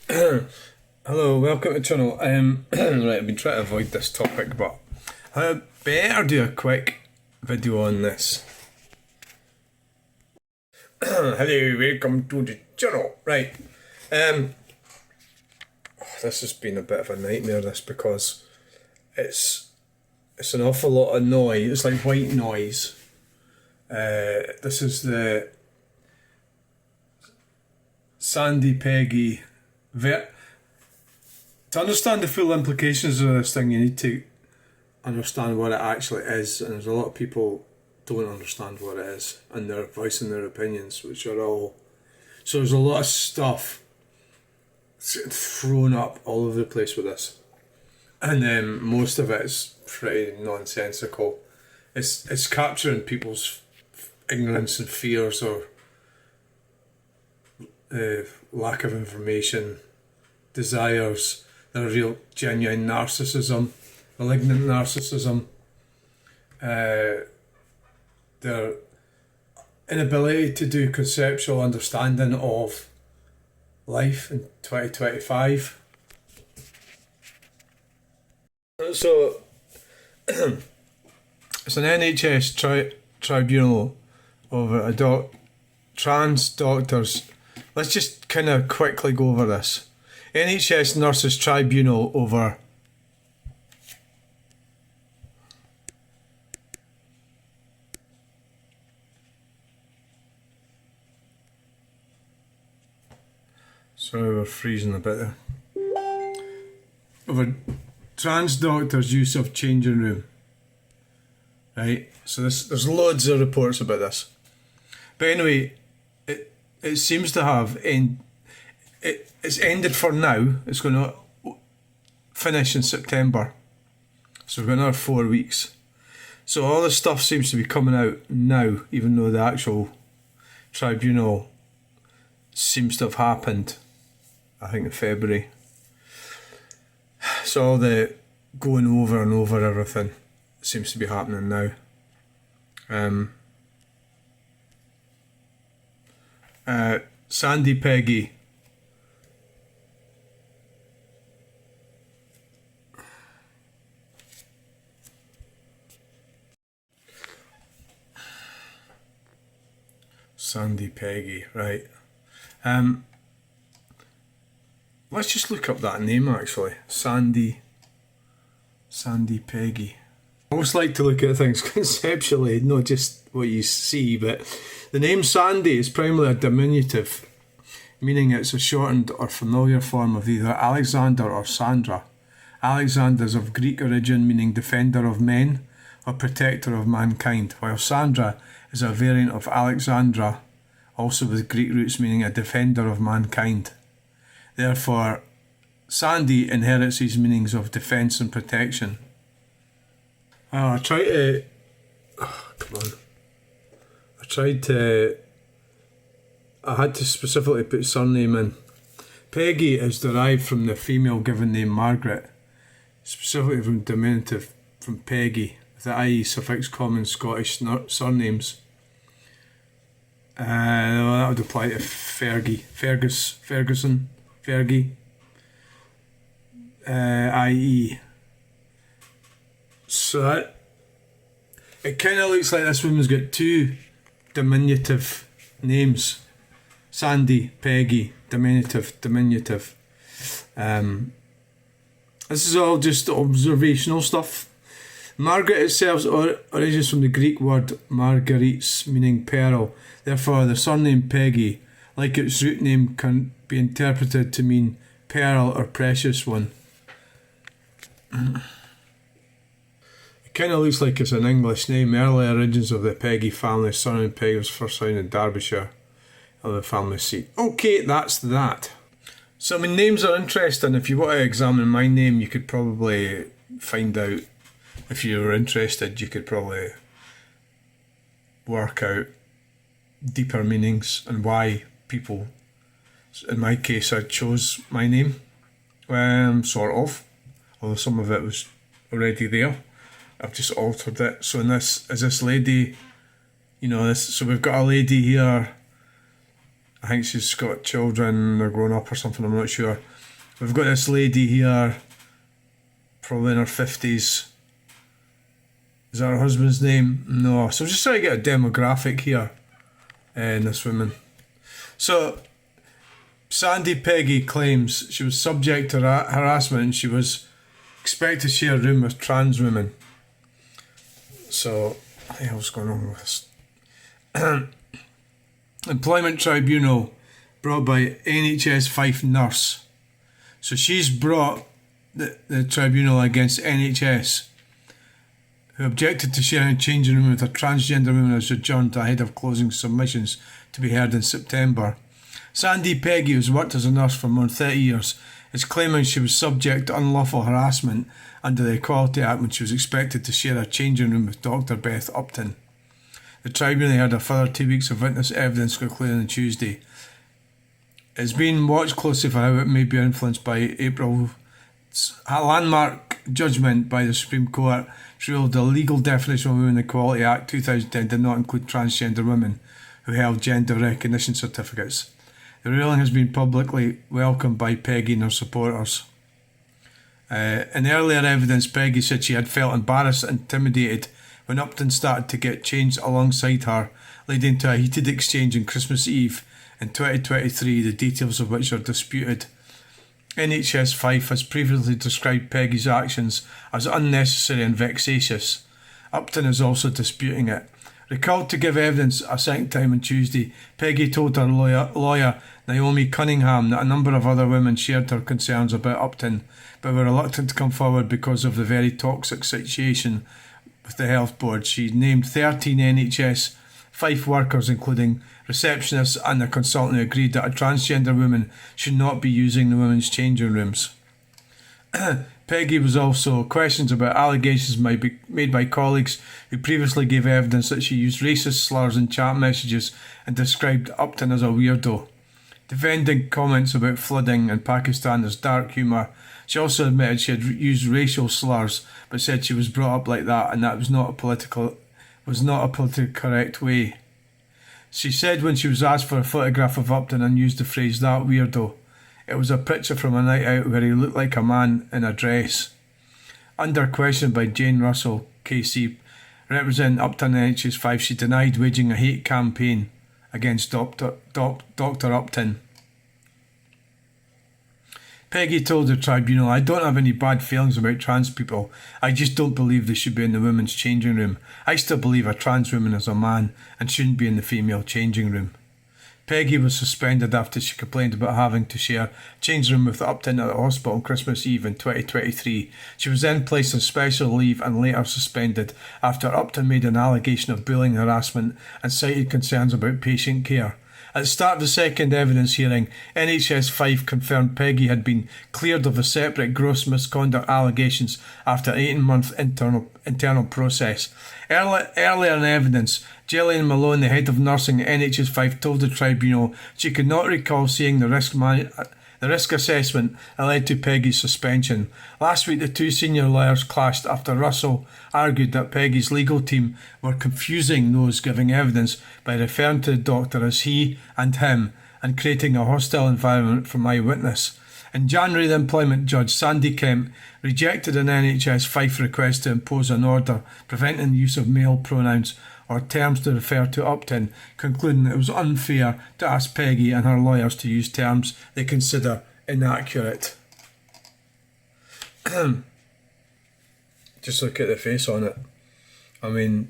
Hello, welcome to the channel. Right, I've been trying to avoid this topic, but I better do a quick video on this. Hello, welcome to the channel. Right, this has been a bit of a nightmare. This because it's an awful lot of noise. It's like white noise. This is the Sandy Peggy to understand the full implications of this thing, you need to understand what it actually is, and there's a lot of people don't understand what it is, and they're voicing their opinions, which are all... So there's a lot of stuff thrown up all over the place with this, and most of it is pretty nonsensical. It's capturing people's ignorance and fears, or lack of information, desires, their real genuine narcissism, malignant narcissism, their inability to do conceptual understanding of life in 2025. So it's an NHS tribunal over trans doctors. Let's just kind of quickly go over this. NHS Nurses Tribunal over sorry, we're freezing a bit there. Over trans doctors' use of changing room. Right? So there's loads of reports about this. But anyway, it seems to have it's ended for now. It's going to finish in September. So we've got another 4 weeks. So all this stuff seems to be coming out now, even though the actual tribunal seems to have happened, I think, in February. So all the going over and over everything seems to be happening now. Sandy Peggy. Sandy Peggy, right. Let's just look up that name actually. Sandy Peggy. I always like to look at things conceptually, not just what you see, but the name Sandy is primarily a diminutive, meaning it's a shortened or familiar form of either Alexander or Sandra. Alexander is of Greek origin, meaning defender of men or protector of mankind, while Sandra is a variant of Alexandra, also with Greek roots, meaning a defender of mankind. Therefore, Sandy inherits these meanings of defence and protection. I tried to... Oh, come on. I had to specifically put surname in. Peggy is derived from the female given name Margaret, specifically from diminutive from Peggy, with the IE suffix common Scottish surnames. That would apply to Fergie, Ferguson, Fergie, IE. So it kind of looks like this woman's got two diminutive names. Sandy, Peggy, diminutive. This is all just observational stuff. Margaret itself originates from the Greek word margarites, meaning pearl. Therefore, the surname Peggy, like its root name, can be interpreted to mean pearl or precious one. It kind of looks like it's an English name. Early origins of the Peggy family. Surname Peggy was first found in Derbyshire, of the family seat. Okay, that's that. So, I mean, names are interesting. If you want to examine my name, you could probably find out. If you were interested, you could probably work out deeper meanings and why people, in my case, I chose my name, sort of, although some of it was already there. I've just altered it. So in this, is this lady, so we've got a lady here I think she's got children, they're growing up or something, I'm not sure. We've got this lady here, probably in her 50s. Is that her husband's name? No. So I'm just trying to get a demographic here in this woman. So Sandy Peggy claims she was subject to harassment and she was expected to share a room with trans women. So, what the hell's going on with this? Employment Tribunal brought by NHS Fife nurse. So she's brought the tribunal against NHS, who objected to sharing a changing room with a transgender woman as adjourned ahead of closing submissions to be heard in September. Sandy Peggy, who's worked as a nurse for more than 30 years, is claiming she was subject to unlawful harassment under the Equality Act when she was expected to share a changing room with Dr Beth Upton. The tribunal had a further 2 weeks of witness evidence concluding on Tuesday. It's been watched closely for how it may be influenced by April's landmark judgment by the Supreme Court, which ruled the legal definition of Women Equality Act 2010 did not include transgender women who held gender recognition certificates. The ruling has been publicly welcomed by Peggy and her supporters. In earlier evidence, Peggy said she had felt embarrassed and intimidated when Upton started to get changed alongside her, leading to a heated exchange on Christmas Eve in 2023, the details of which are disputed. NHS Fife has previously described Peggy's actions as unnecessary and vexatious. Upton is also disputing it. Recalled to give evidence a second time on Tuesday, Peggy told her lawyer Naomi Cunningham that a number of other women shared her concerns about Upton, but were reluctant to come forward because of the very toxic situation with the health board. She named 13 NHS Fife workers, including receptionists and a consultant, who agreed that a transgender woman should not be using the women's changing rooms. Peggy was also questioned about allegations made by colleagues who previously gave evidence that she used racist slurs in chat messages and described Upton as a weirdo. Defending comments about flooding in Pakistan as dark humour, she also admitted she had used racial slurs, but said she was brought up like that and that was not a politically correct way. She said when she was asked for a photograph of Upton and used the phrase "that weirdo," it was a picture from a night out where he looked like a man in a dress. Under question by Jane Russell, KC, representing Upton NHS Fife, she denied waging a hate campaign against Dr Upton. Peggy told the tribunal, "I don't have any bad feelings about trans people. I just don't believe they should be in the women's changing room. I still believe a trans woman is a man and shouldn't be in the female changing room." Peggy was suspended after she complained about having to share a changing room with Upton at the hospital on Christmas Eve in 2023. She was then placed on special leave and later suspended after Upton made an allegation of bullying and harassment and cited concerns about patient care. At the start of the second evidence hearing, NHS Fife confirmed Peggy had been cleared of the separate gross misconduct allegations after an 18-month internal process. Earlier in evidence, Gillian Malone, the head of nursing at NHS Fife, told the tribunal she could not recall seeing the risk assessment that led to Peggy's suspension. Last week, the two senior lawyers clashed after Russell argued that Peggy's legal team were confusing those giving evidence by referring to the doctor as he and him and creating a hostile environment for my witness. In January, the employment judge, Sandy Kemp, rejected an NHS Fife request to impose an order preventing the use of male pronouns or terms to refer to Upton, concluding that it was unfair to ask Peggy and her lawyers to use terms they consider inaccurate. Just look at the face on it. I mean,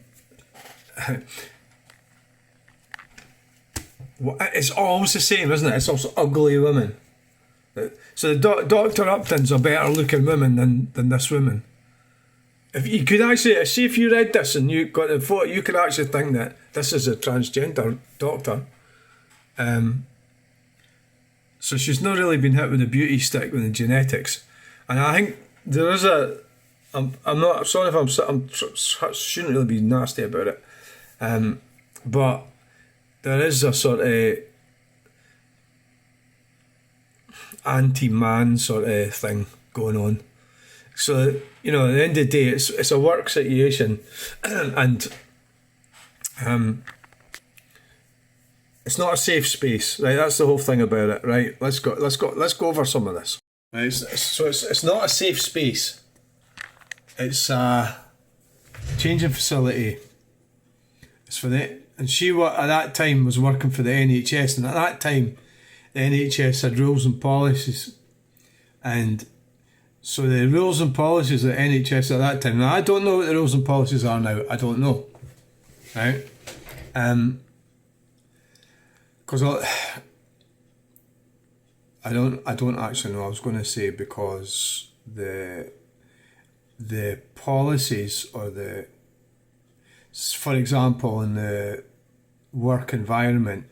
it's always the same, isn't it? It's also ugly women. So Dr. Upton's a better looking woman than this woman. If you could actually see, if you read this and you got the photo, you could actually think that this is a transgender doctor. So she's not really been hit with a beauty stick with the genetics, and I think there is a. I'm not sorry if I shouldn't really be nasty about it, but there is a sort of anti-man sort of thing going on. So, you know, at the end of the day, it's a work situation, and it's not a safe space, right? That's the whole thing about it, right? Let's go over some of this. Right, so it's not a safe space. It's a changing facility. It's for and she at that time was working for the NHS, and at that time the NHS had rules and policies, and so the rules and policies of the NHS at that time. Now I don't know what the rules and policies are now. I don't know, right? Because I don't actually know. I was going to say because the policies or for example, in the work environment,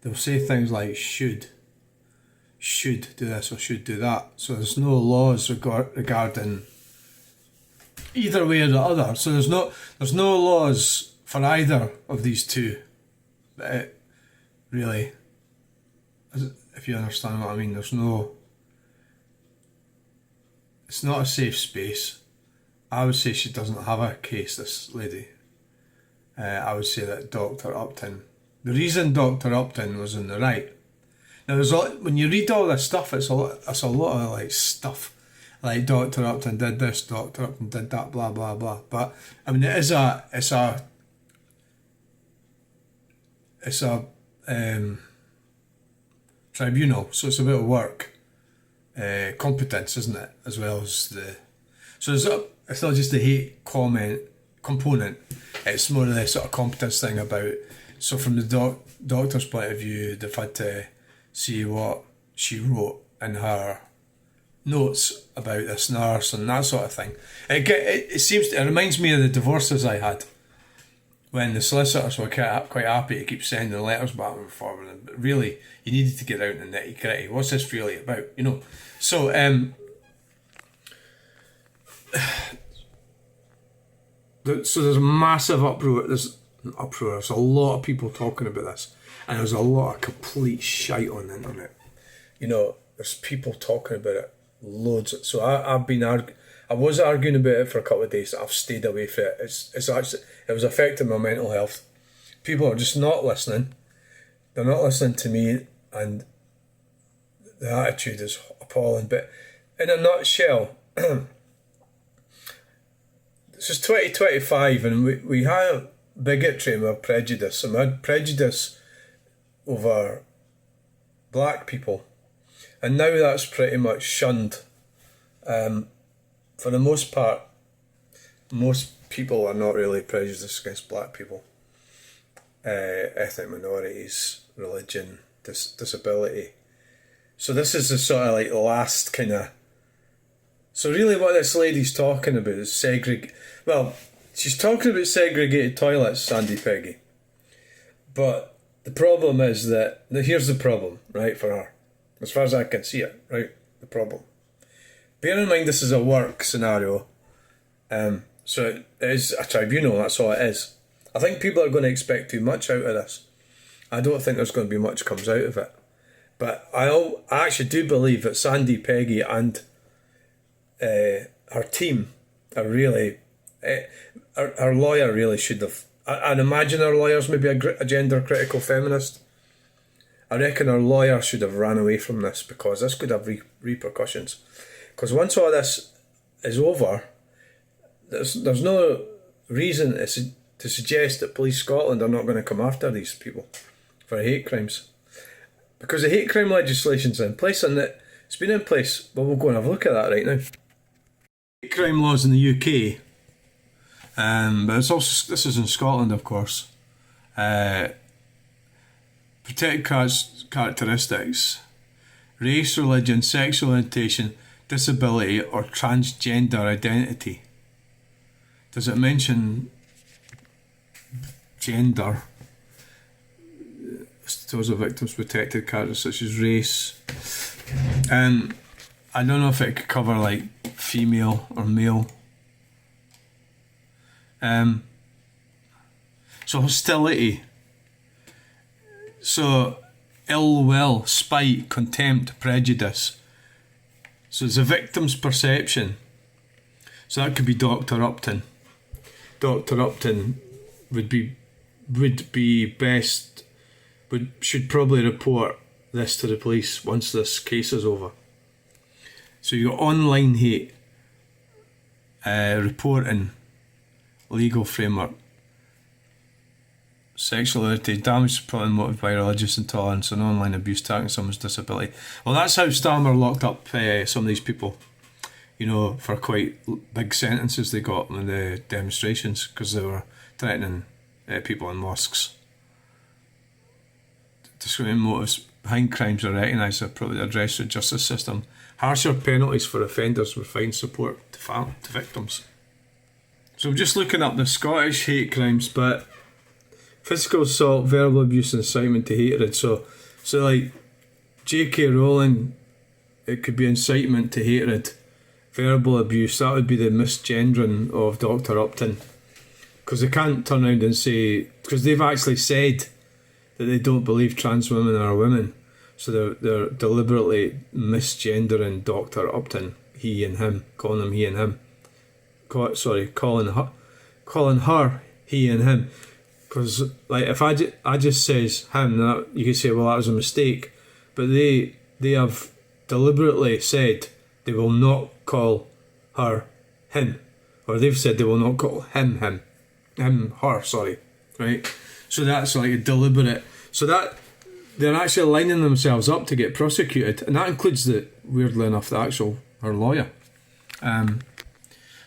they'll say things like should do this or should do that. So there's no laws regarding either way or the other. So there's no laws for either of these two. Really, if you understand what I mean, it's not a safe space. I would say she doesn't have a case, this lady. I would say that Dr. Upton, the reason Dr. Upton was in the right. Now, when you read all this stuff, it's a lot of like stuff, like Dr. Upton did this, Dr. Upton did that, blah blah blah. But I mean, it's a tribunal, so it's about work competence, isn't it? As well as it's not just the hate component. It's more of the sort of competence thing about. So from the doctor's point of view, they've had to see what she wrote in her notes about this nurse and that sort of thing. It reminds me of the divorces I had, when the solicitors were quite happy to keep sending letters back and forward, but really you needed to get out in the nitty gritty. What's this really about? So so there's a massive uproar. There's a lot of people talking about this, and there's a lot of complete shite on the internet. There's people talking about it loads. So I was arguing about it for a couple of days. I've stayed away from it. It was affecting my mental health. People are just not listening. They're not listening to me, and the attitude is appalling. But in a nutshell, this is 2025, and we have bigotry and we have prejudice. And we had prejudice over black people, and now that's pretty much shunned. For the most part, most people are not really prejudiced against black people, ethnic minorities, religion, disability. So this is the sort of like last kind of. So really, what this lady's talking about is she's talking about segregated toilets, Sandy Peggy. But the problem is that here's the problem, right, for her, as far as I can see it, right. The problem. Bear in mind, this is a work scenario, so it is a tribunal, that's all it is. I think people are going to expect too much out of this. I don't think there's going to be much comes out of it. But I actually do believe that Sandy Peggy and her team are really, her lawyer really should have, I'd imagine her lawyer's maybe a gender critical feminist. I reckon her lawyer should have ran away from this, because this could have repercussions. Because once all this is over, there's no reason to suggest that Police Scotland are not going to come after these people for hate crimes. Because the hate crime legislation's in place, and it's been in place. Well, we'll go and have a look at that right now. Hate crime laws in the UK, but it's also, this is in Scotland, of course. Protected characteristics: race, religion, sexual orientation, disability, or transgender identity. Does it mention gender? Those are victims protected characteristics such as race. I don't know if it could cover like female or male. So hostility. So ill will, spite, contempt, prejudice. So it's a victim's perception. So that could be Dr. Upton. Dr. Upton would be should probably report this to the police once this case is over. So you got online hate, reporting, legal framework, sexuality, damage to property motivated by religious intolerance, and online abuse targeting someone's disability. Well, that's how Starmer locked up some of these people, for quite big sentences they got in the demonstrations because they were threatening people in mosques. Discriminating motives behind crimes are recognised and appropriately addressed through the justice system. Harsher penalties for offenders will find support to victims. So I'm just looking up the Scottish hate crimes, but physical assault, verbal abuse, and incitement to hatred. So like J.K. Rowling, it could be incitement to hatred. Verbal abuse, that would be the misgendering of Dr. Upton. Because they can't turn around and say, because they've actually said that they don't believe trans women are women. So they're deliberately misgendering Dr. Upton, he and him, calling him he and him. Calling her he and him. Because like if I just says him, you could say, well, that was a mistake. But they have deliberately said they will not call her him. Or they've said they will not call him her, right? So that's like a deliberate. So that they're actually lining themselves up to get prosecuted, and that includes weirdly enough, her lawyer.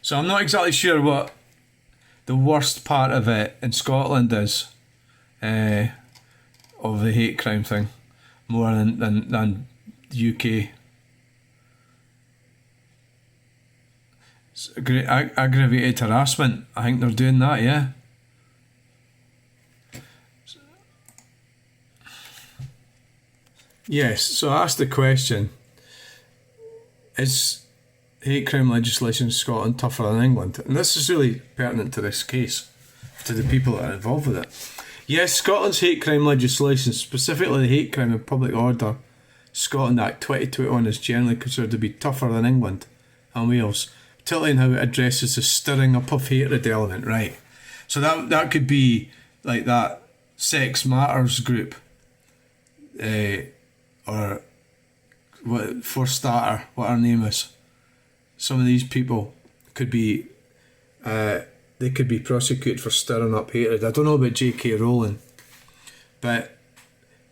So I'm not exactly sure what the worst part of it in Scotland is, of the hate crime thing, more than the UK. Aggravated harassment, I think they're doing that, yeah. Yes, so I asked the question, is hate crime legislation in Scotland tougher than England? And this is really pertinent to this case, to the people that are involved with it. Yes, Scotland's hate crime legislation, specifically the Hate Crime and Public Order Scotland Act 2021, is generally considered to be tougher than England and Wales, particularly in how it addresses the stirring up of hatred element, right? So that could be like that Sex Matters group, or what, for starter, what her name is. Some of these people could be, they could be prosecuted for stirring up hatred. I don't know about J.K. Rowling, but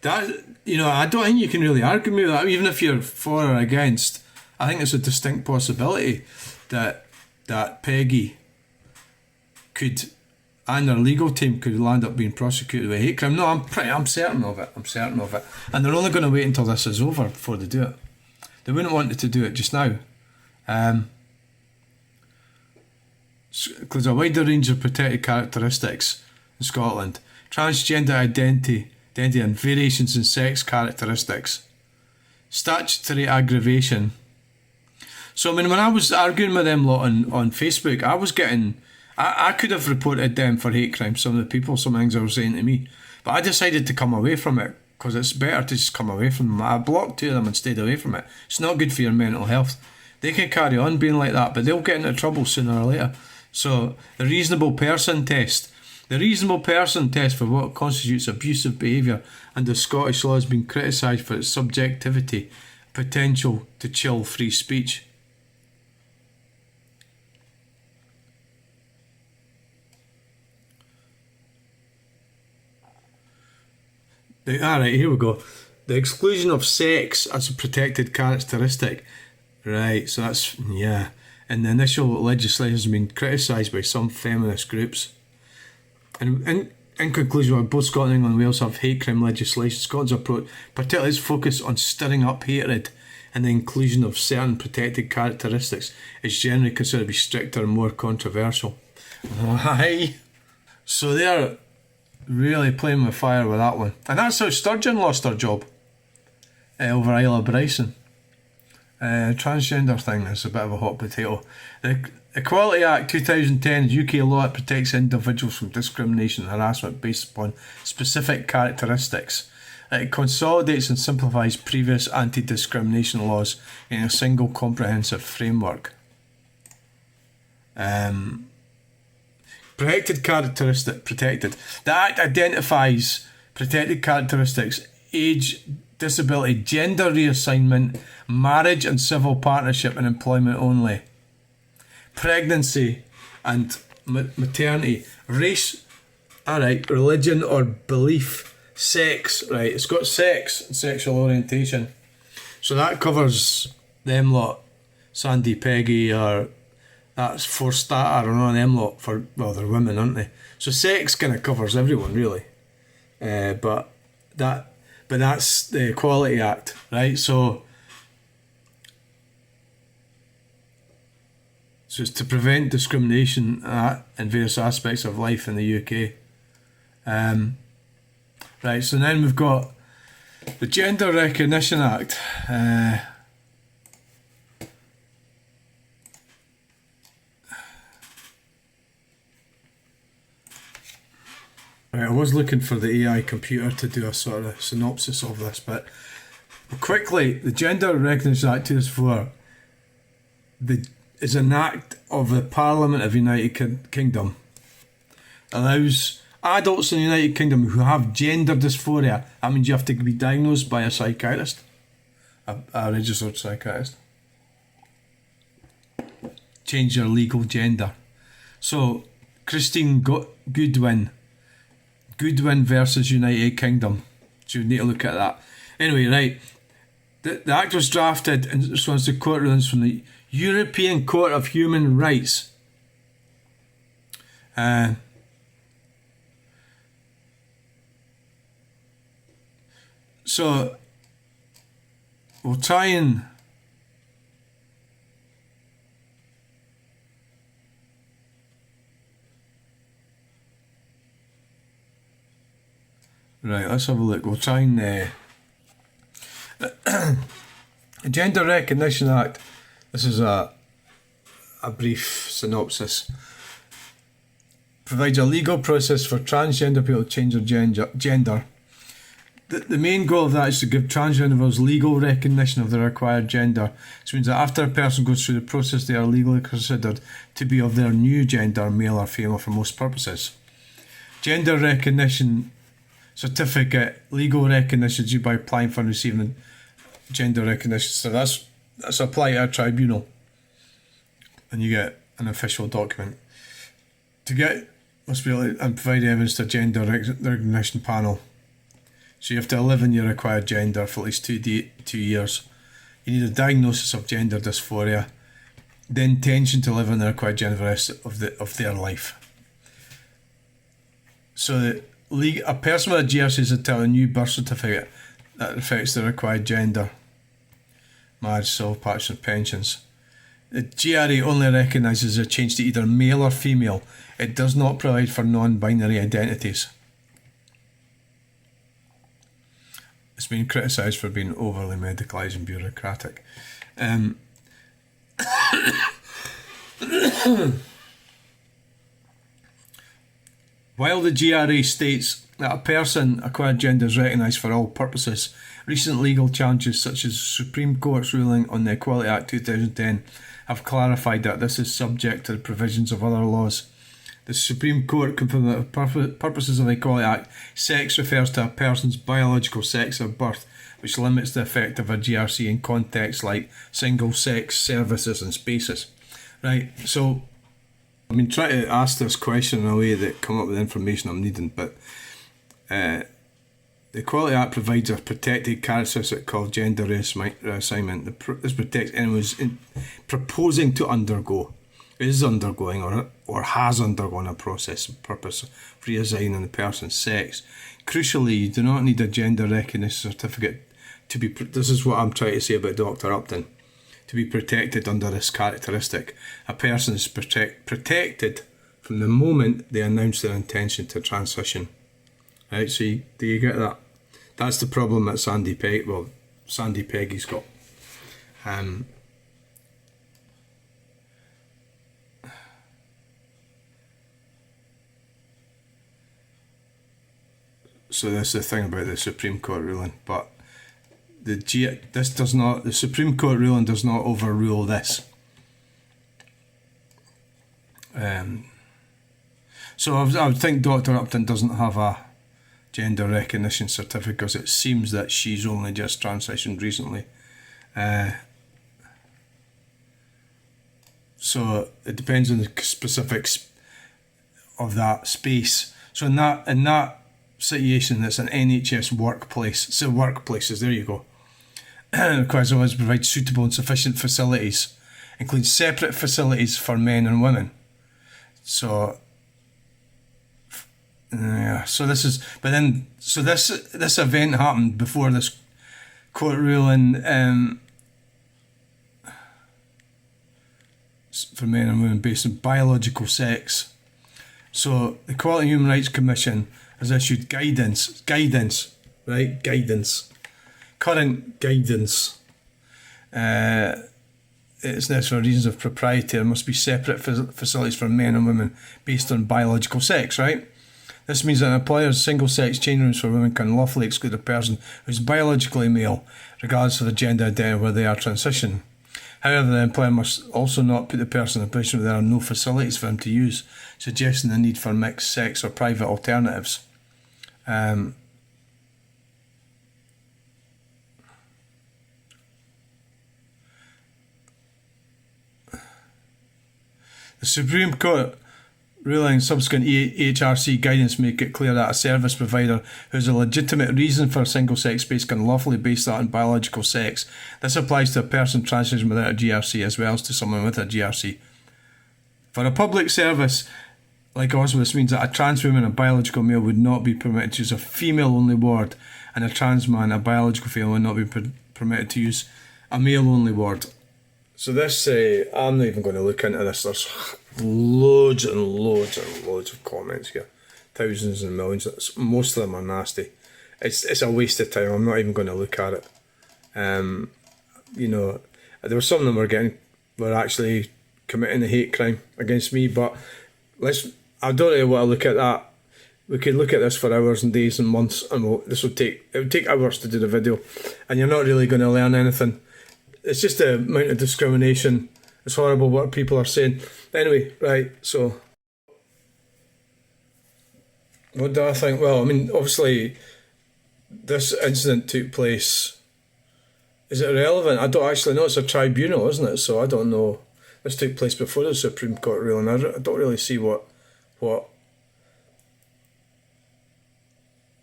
that, I don't think you can really argue with that, even if you're for or against. I think it's a distinct possibility that Peggy could, and their legal team could land up being prosecuted with hate crime. No, I'm certain of it. And they're only going to wait until this is over before they do it. They wouldn't want to do it just now. Includes a wider range of protected characteristics in Scotland. Transgender identity and variations in sex characteristics. Statutory aggravation. So, when I was arguing with them lot on Facebook, I was getting... I could have reported them for hate crime, some of the people, some things they were saying to me. But I decided to come away from it, because it's better to just come away from them. I blocked 2 of them and stayed away from it. It's not good for your mental health. They can carry on being like that, but they'll get into trouble sooner or later. So, the reasonable person test. The reasonable person test for what constitutes abusive behaviour under Scottish law has been criticised for its subjectivity, potential to chill free speech. Alright, here we go. The exclusion of sex as a protected characteristic. Right, so that's, yeah. And the initial legislation has been criticised by some feminist groups. And in conclusion, while both Scotland and England and Wales have hate crime legislation, Scotland's approach, particularly its focus on stirring up hatred and the inclusion of certain protected characteristics, is generally considered to be stricter and more controversial. Aye. So they're really playing with fire with that one. And that's how Sturgeon lost her job over Isla Bryson. Transgender thing is a bit of a hot potato. The Equality Act 2010 is UK law that protects individuals from discrimination and harassment based upon specific characteristics. It consolidates and simplifies previous anti-discrimination laws in a single comprehensive framework. Protected. The Act identifies protected characteristics, age, disability, gender reassignment, marriage and civil partnership and employment only, pregnancy and maternity, race, alright, religion or belief, sex, right, it's got sex and sexual orientation. So that covers them lot, Sandy, Peggy, or that's for starter, or them lot for, well, they're women, aren't they? So sex kind of covers everyone, really. But that's the Equality Act, right? So it's to prevent discrimination in various aspects of life in the UK. Right, so then we've got the Gender Recognition Act. Right, I was looking for the AI computer to do a sort of synopsis of this, but quickly, the Gender Recognition Act 2004 is an act of the Parliament of the United Kingdom. Allows adults in the United Kingdom who have gender dysphoria, that means you have to be diagnosed by a psychiatrist, a registered psychiatrist, change your legal gender. So, Christine Goodwin versus United Kingdom. So you need to look at that. Anyway, right. The Act was drafted in response to court rulings from the European Court of Human Rights. So we'll try and right, let's have a look. We'll try and the Gender Recognition Act. This is a brief synopsis. Provides a legal process for transgender people to change their gender. The main goal of that is to give transgender individuals legal recognition of their acquired gender. This means that after a person goes through the process, they are legally considered to be of their new gender, male or female, for most purposes. Gender recognition certificate, legal recognition is due by applying for and receiving gender recognition. So that's applied to a tribunal, and you get an official document. To get, must be able to and provide evidence to a gender recognition panel. So you have to live in your acquired gender for at least 2 years. You need a diagnosis of gender dysphoria, the intention to live in their acquired gender for the rest of their life. So a person with a GRC is entitled to a new birth certificate that reflects their acquired gender, marriage, civil partnership and pensions. The GRA only recognises a change to either male or female. It does not provide for non-binary identities. It's been criticised for being overly medicalised and bureaucratic. While the GRA states that a person acquired gender is recognised for all purposes, recent legal challenges such as the Supreme Court's ruling on the Equality Act 2010 have clarified that this is subject to the provisions of other laws. The Supreme Court confirmed that for purposes of the Equality Act, sex refers to a person's biological sex at birth, which limits the effect of a GRC in contexts like single-sex services and spaces. Right, so I've been trying to ask this question in a way that come up with the information I'm needing, but the Equality Act provides a protected characteristic called gender reassignment. This protects anyone who's proposing to undergo, is undergoing, or has undergone a process of purpose of reassigning the person's sex. Crucially, you do not need a gender recognition certificate to be. This is what I'm trying to say about Dr. Upton. To be protected under this characteristic, a person is protected from the moment they announce their intention to transition. Right, so do you get that? That's the problem that Sandy Peggy's got. So that's the thing about the Supreme Court ruling, but the Supreme Court ruling does not overrule this. So I would think Dr. Upton doesn't have a gender recognition certificate, because it seems that she's only just transitioned recently. So it depends on the specifics of that space. So in that situation, it's an NHS workplace. So workplaces, there you go. Requires us to provide suitable and sufficient facilities, including separate facilities for men and women. So yeah, so this event happened before this court ruling for men and women based on biological sex. So the Equality and Human Rights Commission has issued guidance, current guidance. It's necessary for reasons of propriety. There must be separate facilities for men and women based on biological sex, right? This means that an employer's single-sex change rooms for women can lawfully exclude a person who is biologically male, regardless of the gender identity where they are transitioning. However, the employer must also not put the person in a position where there are no facilities for him to use, suggesting the need for mixed sex or private alternatives. The Supreme Court ruling subsequent HRC guidance make it clear that a service provider who has a legitimate reason for a single-sex space can lawfully base that on biological sex. This applies to a person transitioning without a GRC as well as to someone with a GRC. For a public service like ours, this means that a trans woman, a biological male, would not be permitted to use a female-only ward, and a trans man, a biological female, would not be permitted to use a male-only ward. So this, I'm not even going to look into this. There's loads and loads and loads of comments here. Thousands and millions. Most of them are nasty. It's a waste of time. I'm not even going to look at it. You know, there were some of them were actually committing a hate crime against me, but I don't really want to look at that. We could look at this for hours and days and months, and it would take hours to do the video, and you're not really going to learn anything. It's just the amount of discrimination. It's horrible what people are saying. Anyway, right, so what do I think? Well, I mean, obviously, this incident took place. Is it relevant? I don't actually know. It's a tribunal, isn't it? So I don't know. This took place before the Supreme Court ruling. I don't really see what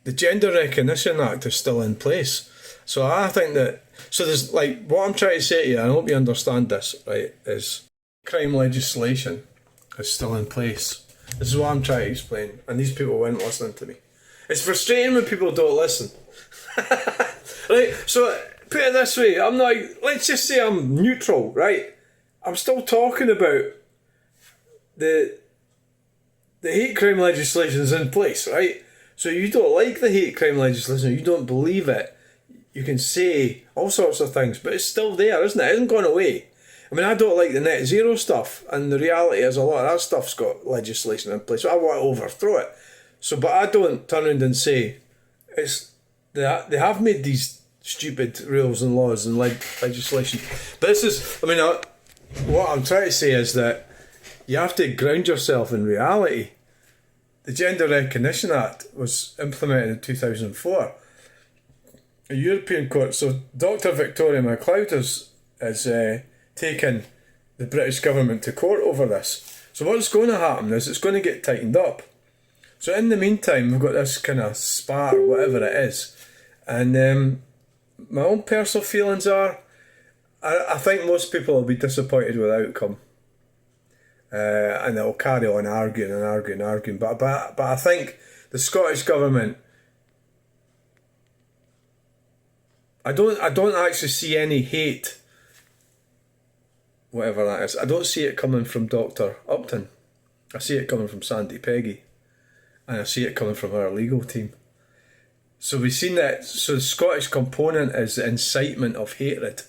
the Gender Recognition Act is still in place. So I think that, so there's like, what I'm trying to say to you, and I hope you understand this, right, is crime legislation is still in place. This is what I'm trying to explain, and these people weren't listening to me. It's frustrating when people don't listen. Right, so put it this way, I'm not, let's just say I'm neutral, right? I'm still talking about the hate crime legislation is in place, right? So you don't like the hate crime legislation, you don't believe it, you can say all sorts of things, but it's still there, isn't it? It hasn't gone away. I mean, I don't like the net zero stuff, and the reality is a lot of that stuff's got legislation in place, so I want to overthrow it. So, but I don't turn around and say, they have made these stupid rules and laws and legislation. But this is, I mean, what I'm trying to say is that you have to ground yourself in reality. The Gender Recognition Act was implemented in 2004. A European court, so Dr. Victoria MacLeod has taken the British government to court over this. So what's going to happen is it's going to get tightened up. So in the meantime, we've got this kind of spat or whatever it is. And my own personal feelings are, I think most people will be disappointed with the outcome. And they'll carry on arguing. But I think the Scottish Government, I don't actually see any hate, whatever that is. I don't see it coming from Dr. Upton. I see it coming from Sandy Peggy. And I see it coming from our legal team. So we've seen that, so the Scottish component is the incitement of hatred.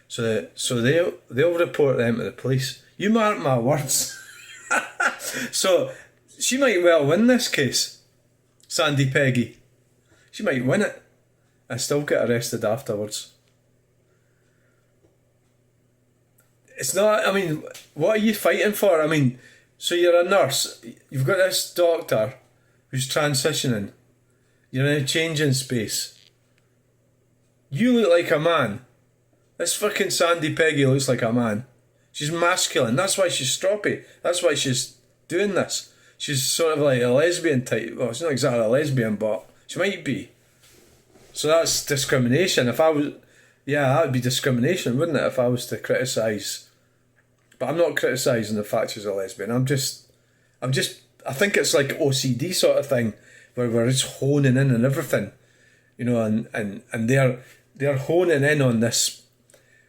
So they'll report them to the police. You mark my words. So she might well win this case, Sandy Peggy. She might win it and still get arrested afterwards. It's not, I mean, what are you fighting for? I mean, so you're a nurse, you've got this doctor who's transitioning, You're in a changing space. You look like a man. This fucking Sandy Peggy looks like a man. She's masculine. That's why she's stroppy. That's why she's doing this. She's sort of like a lesbian type. Well, she's not exactly a lesbian, but she might be. So that's discrimination. If I was... Yeah, that would be discrimination, wouldn't it, if I was to criticise... But I'm not criticising the fact she's a lesbian. I think it's like OCD sort of thing, where we're just honing in on everything. You know, and they're honing in on this,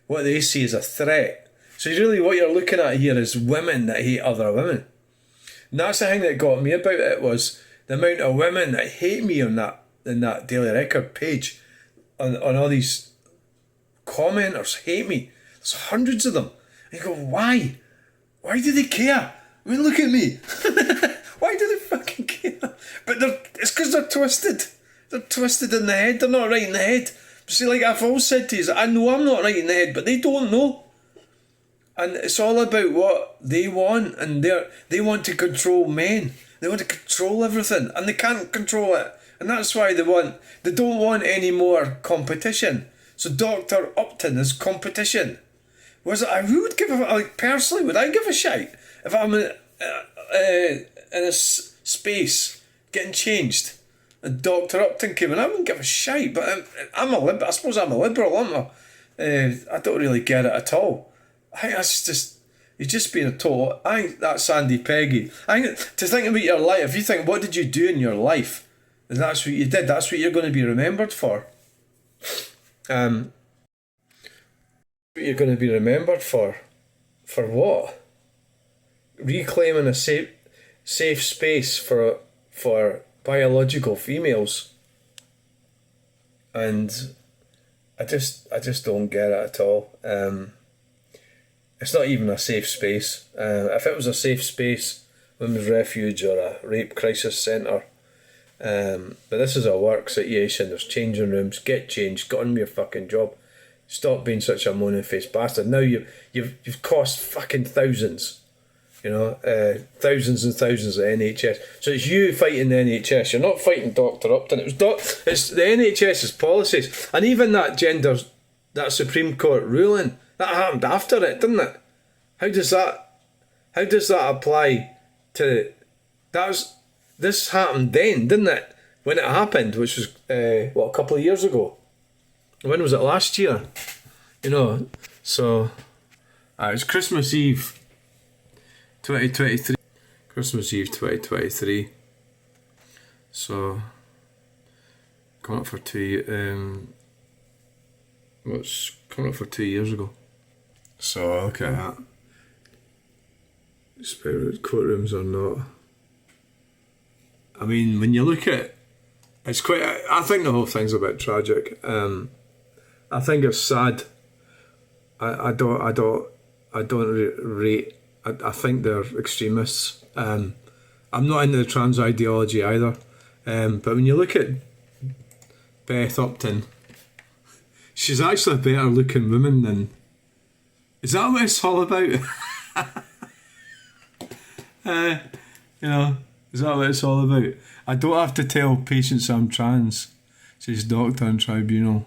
what they see as a threat. So really what you're looking at here is women that hate other women. And that's the thing that got me about it, was the amount of women that hate me on that Daily Record page, on all these commenters hate me. There's hundreds of them. And you go, why? Why do they care? I mean, look at me. Why do they fucking care? But it's because they're twisted. They're twisted in the head. They're not right in the head. See, like I've always said to you, I know I'm not right in the head, but they don't know. And it's all about what they want, and they want to control men. They want to control everything, and they can't control it. And that's why they don't want any more competition. So Dr. Upton is competition. Who would give personally, would I give a shite if I'm in a space getting changed and Dr. Upton came in? I wouldn't give a shite, but I suppose I'm a liberal, aren't I? I don't really get it at all. I think that's just, you're just being a total... I think that's Sandy Peggy. I think to think about your life, if you think, what did you do in your life? And that's what you did, that's what you're going to be remembered for. What you're going to be remembered for. For what? Reclaiming a safe space for biological females. And I just don't get it at all. It's not even a safe space. If it was a safe space, women's refuge or a rape crisis centre. But this is a work situation. There's changing rooms. Get changed. Get on with your fucking job. Stop being such a moaning-faced bastard. Now you've cost fucking thousands. You know, thousands and thousands of NHS. So it's you fighting the NHS. You're not fighting Dr. Upton. It's the NHS's policies, and even that Supreme Court ruling that happened after it, didn't it? How does that apply to this happened then, didn't it? When it happened, which was a couple of years ago. When was it? Last year, you know. So it was Christmas Eve 2023. Christmas Eve 2023. So coming up for 2 years. What's coming up for 2 years ago? So look at that. Courtrooms or not. I mean, when you look at it's quite. I think the whole thing's a bit tragic. I think it's sad. I don't rate. I think they're extremists. I'm not into the trans ideology either. But when you look at Beth Upton, she's actually a better looking woman than... Is that what it's all about? You know, is that what it's all about? I don't have to tell patients I'm trans, says doctor in tribunal.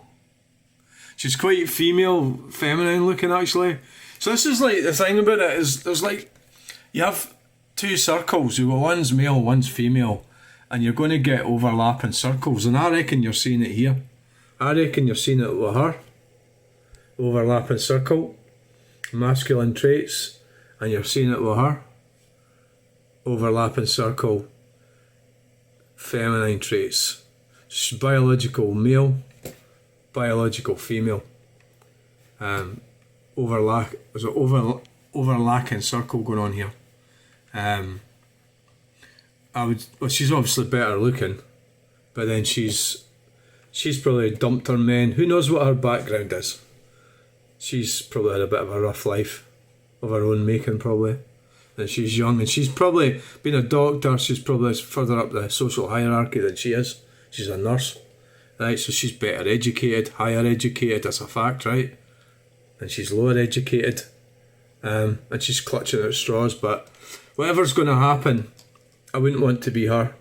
She's quite feminine looking actually. So this is like, the thing about it is, there's like, you have two circles, you've got one's male, one's female, and you're going to get overlapping circles, and I reckon you're seeing it here. I reckon you're seeing it with her. Overlapping circle, masculine traits, and you're seeing it with her. Overlapping circle, feminine traits. She's biological male, biological female. There's an overlapping circle going on here. She's obviously better looking, but then she's probably dumped her men. Who knows what her background is? She's probably had a bit of a rough life of her own making, probably. And she's young, and she's probably been a doctor. She's probably further up the social hierarchy than she is. She's a nurse, right? So she's better educated, higher educated. That's a fact, right? And she's lower educated, and she's clutching at straws. But whatever's going to happen, I wouldn't want to be her.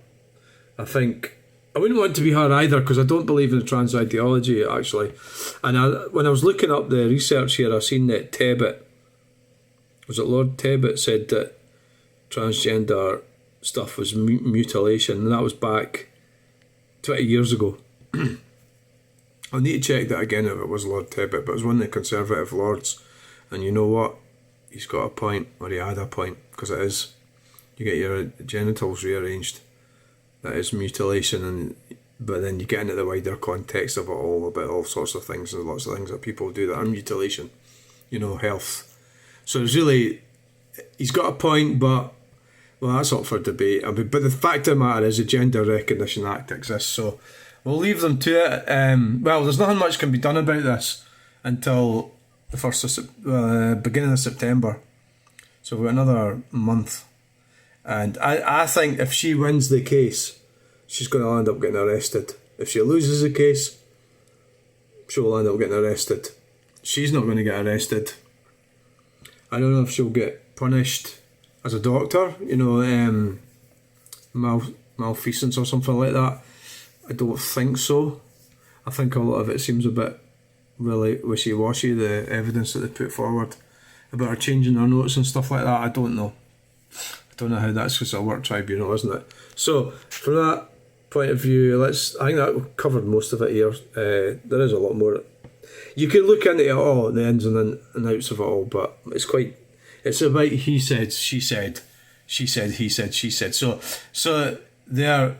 I think I wouldn't want to be her either, because I don't believe in the trans ideology, actually. And when I was looking up the research here, I seen that Tebbit, was it Lord Tebbit, said that transgender stuff was mutilation, and that was back 20 years ago. I'll need to check that again if it was Lord Tebbit, but it was one of the Conservative lords. And you know what? He's got a point, or he had a point, because it is. You get your genitals rearranged. That is mutilation, but then you get into the wider context of it all, about all sorts of things, and lots of things that people do that are mutilation. You know, health. So it's really, he's got a point, but, well, that's up for debate. I mean, but the fact of the matter is the Gender Recognition Act exists, so we'll leave them to it. Well, there's nothing much can be done about this until the beginning of September. So we've got another month. And I think if she wins the case, she's going to end up getting arrested. If she loses the case, she'll end up getting arrested. She's not going to get arrested. I don't know if she'll get punished as a doctor, you know, malfeasance or something like that. I don't think so. I think a lot of it seems a bit really wishy-washy, the evidence that they put forward about her changing her notes and stuff like that. I don't know. I don't know how that's just a work tribunal, isn't it? So, from that point of view, I think that covered most of it here. There is a lot more. You could look into it all, the ins and outs of it all, but it's about he said, she said, he said, she said. So that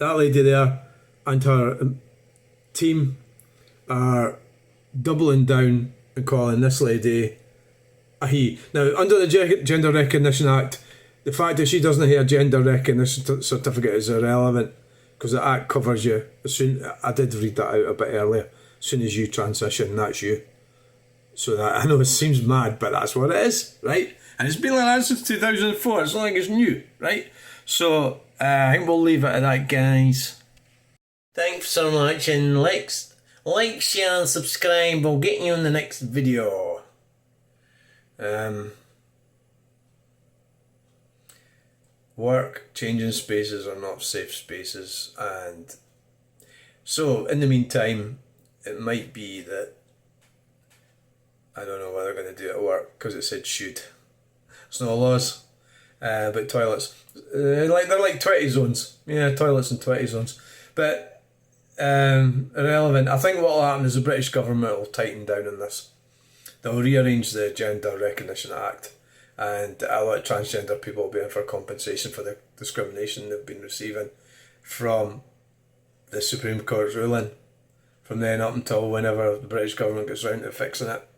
lady there and her team are doubling down and calling this lady a he. Now, under the Gender Recognition Act, the fact that she doesn't have a gender recognition certificate is irrelevant, because the Act covers you. I did read that out a bit earlier. As soon as you transition, that's you. So that, I know it seems mad, but that's what it is, right? And it's been like that since 2004. It's not like it's new, right? So I think we'll leave it at that, guys. Thanks so much, and like, share, and subscribe. We'll get you in the next video. Work, changing spaces are not safe spaces, and so in the meantime, it might be that I don't know what they're going to do at work, because it said should. There's no laws about toilets. They're like 20 zones. Yeah, toilets and 20 zones. But irrelevant. I think what will happen is the British government will tighten down on this. They'll rearrange the Gender Recognition Act, and a lot of transgender people will be in for compensation for the discrimination they've been receiving from the Supreme Court's ruling. From then up until whenever the British government gets round to fixing it,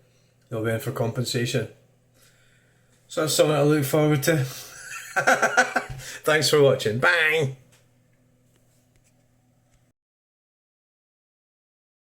they'll be in for compensation. So that's something to look forward to. Thanks for watching. Bye!